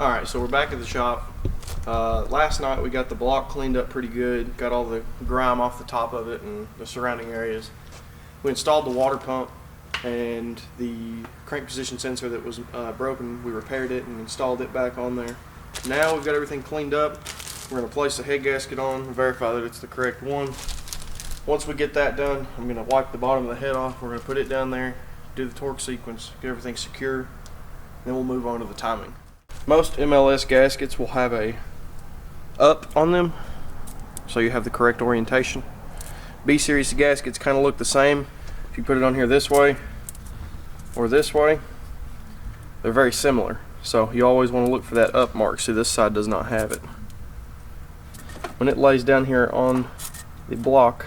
Alright, so we're back at the shop. Last night we got the block cleaned up pretty good, got all the grime off the top of it and the surrounding areas. We installed the water pump and the crank position sensor that was broken. We repaired it and installed it back on there. Now we've got everything cleaned up. We're going to place the head gasket on and verify that it's the correct one. Once we get that done, I'm going to wipe the bottom of the head off. We're going to put it down there, do the torque sequence, get everything secure, then we'll move on to the timing. Most MLS gaskets will have a up on them, so you have the correct orientation. B series gaskets kind of look the same. If you put it on here this way or this way, they're very similar. So you always want to look for that up mark. See, this side does not have it. When it lays down here on the block,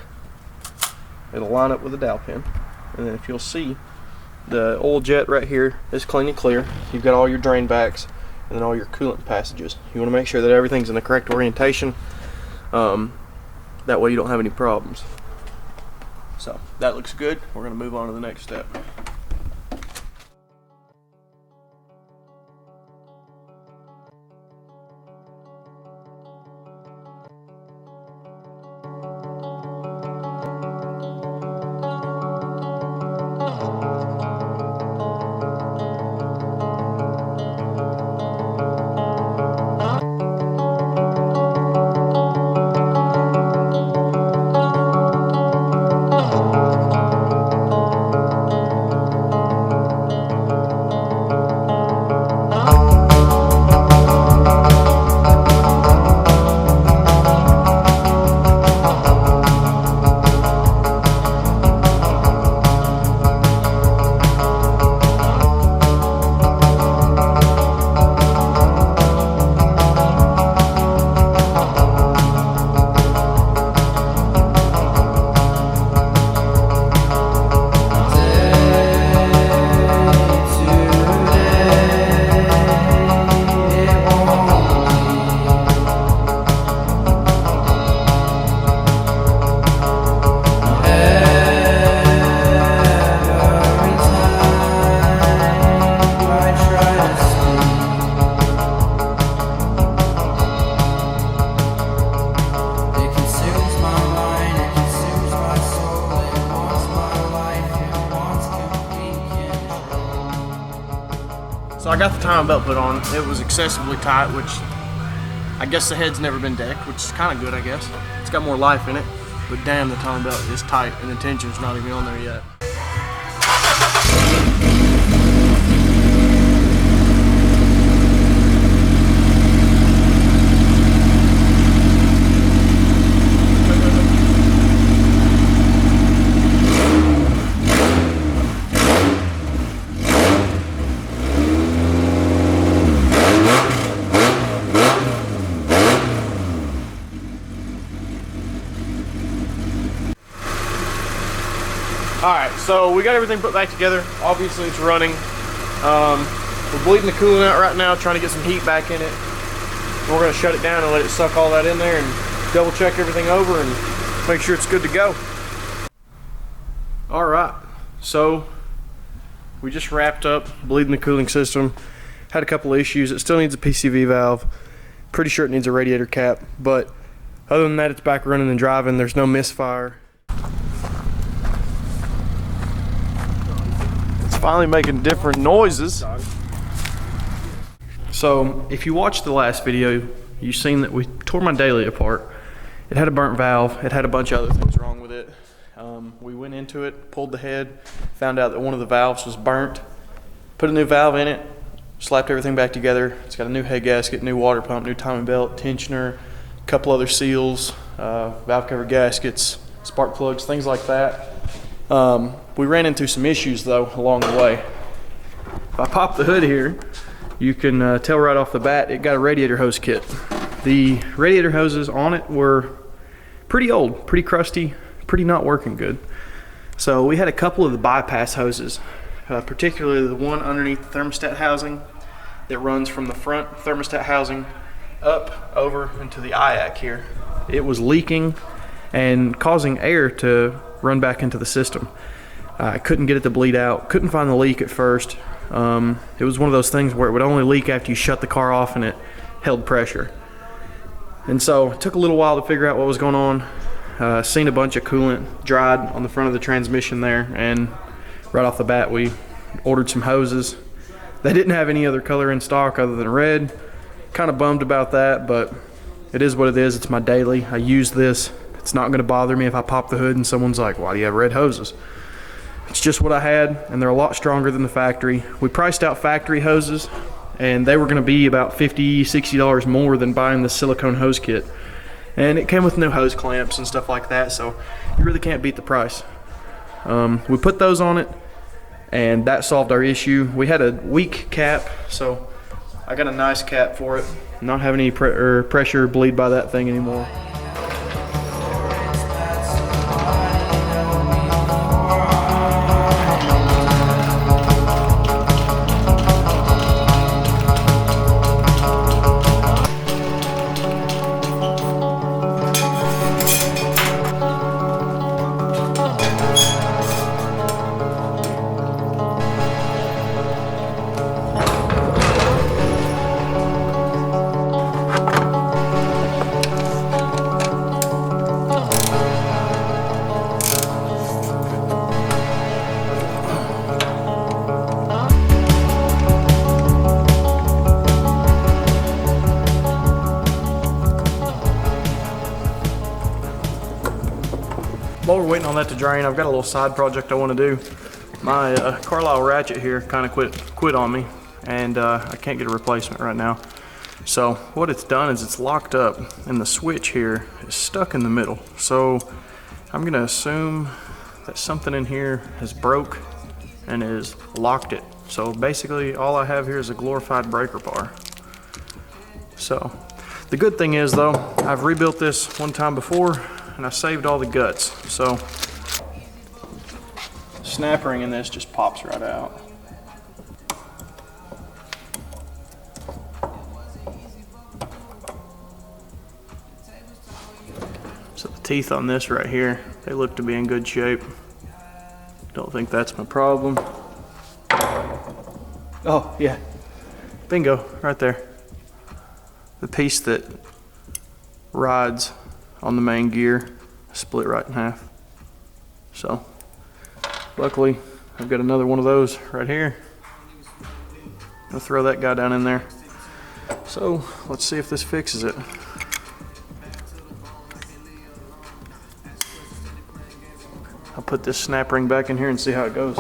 it'll line up with the dowel pin. And then if you'll see, the oil jet right here is clean and clear. You've got all your drain backs and then all your coolant passages. You want to make sure that everything's in the correct orientation. That way you don't have any problems. So that looks good. We're going to move on to the next step. So I got the timing belt put on. It was excessively tight, which I guess the head's never been decked, which is kind of good, I guess. It's got more life in it, but damn, the timing belt is tight and the tension's not even on there yet. Alright, so we got everything put back together. Obviously it's running. We're bleeding the coolant out right now, trying to get some heat back in it. We're going to shut it down and let it suck all that in there and double check everything over and make sure it's good to go. Alright, so we just wrapped up bleeding the cooling system. Had a couple of issues. It still needs a PCV valve. Pretty sure it needs a radiator cap, but other than that it's back running and driving. There's no misfire. Finally making different noises. So if you watched the last video, you've seen that we tore my daily apart. It had a burnt valve. It had a bunch of other things wrong with it. We went into it, pulled the head, found out that one of the valves was burnt, put a new valve in it, slapped everything back together. It's got a new head gasket, new water pump, new timing belt, tensioner, a couple other seals, valve cover gaskets, spark plugs, things like that. We ran into some issues though along the way. If I pop the hood here, you can tell right off the bat it got a radiator hose kit. The radiator hoses on it were pretty old, pretty crusty, pretty not working good. So we had a couple of the bypass hoses, particularly the one underneath the thermostat housing that runs from the front thermostat housing up over into the IAC here. It was leaking and causing air to run back into the system. I couldn't get it to bleed out, couldn't find the leak at first. It was one of those things where it would only leak after you shut the car off and it held pressure. And so it took a little while to figure out what was going on. Seen a bunch of coolant dried on the front of the transmission there, and right off the bat we ordered some hoses. They didn't have any other color in stock other than red. Kind of bummed about that, but it is what it is. It's my daily. I use this. It's not going to bother me if I pop the hood and someone's like, why do you have red hoses? It's just what I had, and they're a lot stronger than the factory. We priced out factory hoses, and they were going to be about $50, $60 more than buying the silicone hose kit. And it came with no hose clamps and stuff like that, so you really can't beat the price. We put those on it, and that solved our issue. We had a weak cap, so I got a nice cap for it. Not having any pressure bleed by that thing anymore. While we're waiting on that to drain, I've got a little side project I want to do. My Carlisle ratchet here kind of quit on me, and I can't get a replacement right now. So what it's done is it's locked up, and the switch here is stuck in the middle. So I'm going to assume that something in here has broke and has locked it. So basically all I have here is a glorified breaker bar. So the good thing is though, I've rebuilt this one time before, and I saved all the guts. So snap ring in this just pops right out. So the teeth on this right here, they look to be in good shape. Don't think that's my problem. Oh yeah, bingo, right there. The piece that rides on the main gear split right in half. So luckily I've got another one of those right here. I'll throw that guy down in there. So let's see if this fixes it. I'll put this snap ring back in here and see how it goes.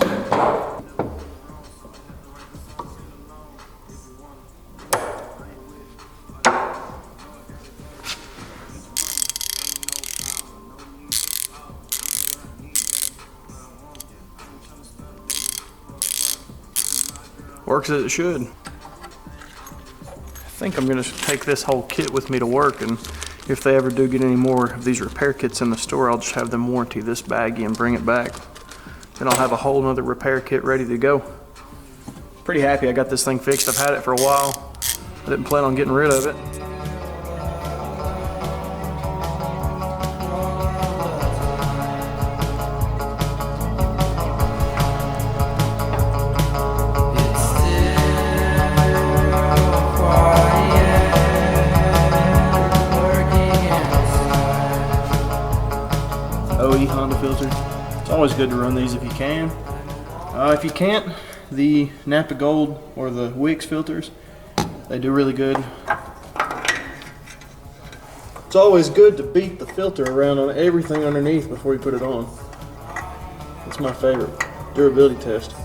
Works as it should. I think I'm gonna take this whole kit with me to work, and if they ever do get any more of these repair kits in the store, I'll just have them warranty this baggie and bring it back. Then I'll have a whole nother repair kit ready to go. Pretty happy I got this thing fixed. I've had it for a while. I didn't plan on getting rid of it. Honda filter. It's always good to run these if you can. If you can't, the Napa Gold or the Wix filters, they do really good. It's always good to beat the filter around on everything underneath before you put it on. That's my favorite durability test.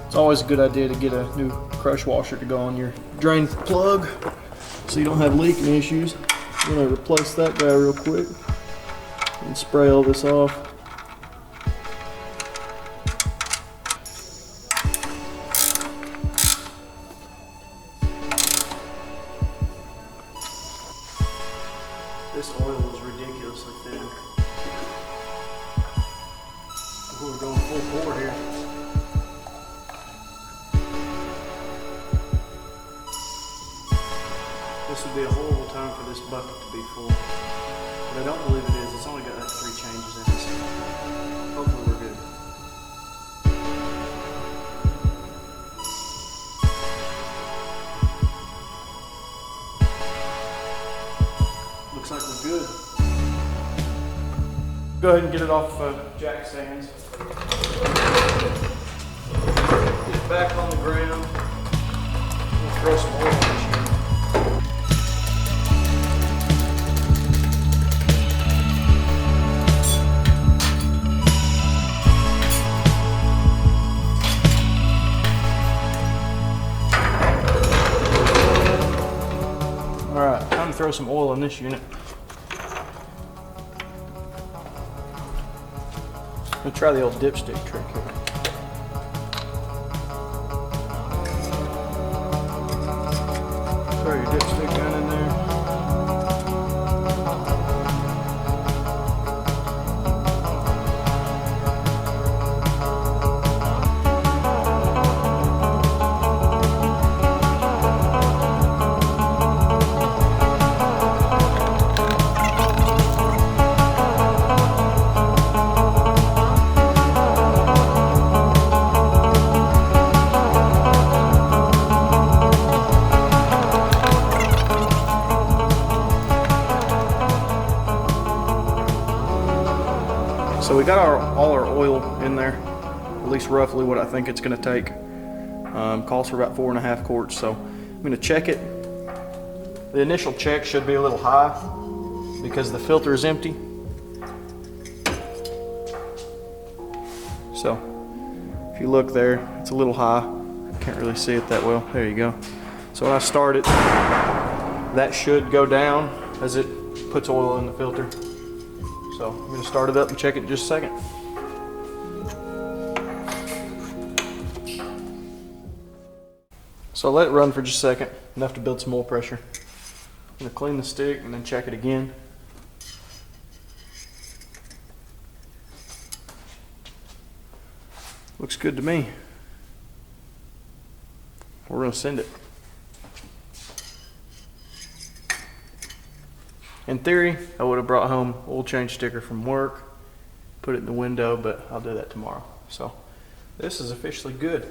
It's always a good idea to get a new crush washer to go on your drain plug so you don't have leaking issues. I'm going to replace that guy real quick and spray all this off. This oil is ridiculously thin. We're going full bore here. This would be a horrible time for this bucket to be full. but I don't believe it is. It's only got like 3 changes in it. So hopefully we're good. Looks like we're good. Go ahead and get it off jack stands. Get it back on the ground. We'll throw some oil on this unit. Alright, time to throw some oil in this unit. We'll try the old dipstick trick here. Throw your dipstick gun in there. So we got all our oil in there, at least roughly what I think it's going to take. Calls for about 4.5 quarts, so I'm going to check it. The initial check should be a little high because the filter is empty. So if you look there, it's a little high. Can't really see it that well. There you go. So when I start it, that should go down as it puts oil in the filter. So I'm going to start it up and check it in just a second. So I'll let it run for just a second, enough to build some oil pressure. I'm going to clean the stick and then check it again. Looks good to me. We're going to send it. In theory, I would have brought home oil change sticker from work, put it in the window, but I'll do that tomorrow. So this is officially good.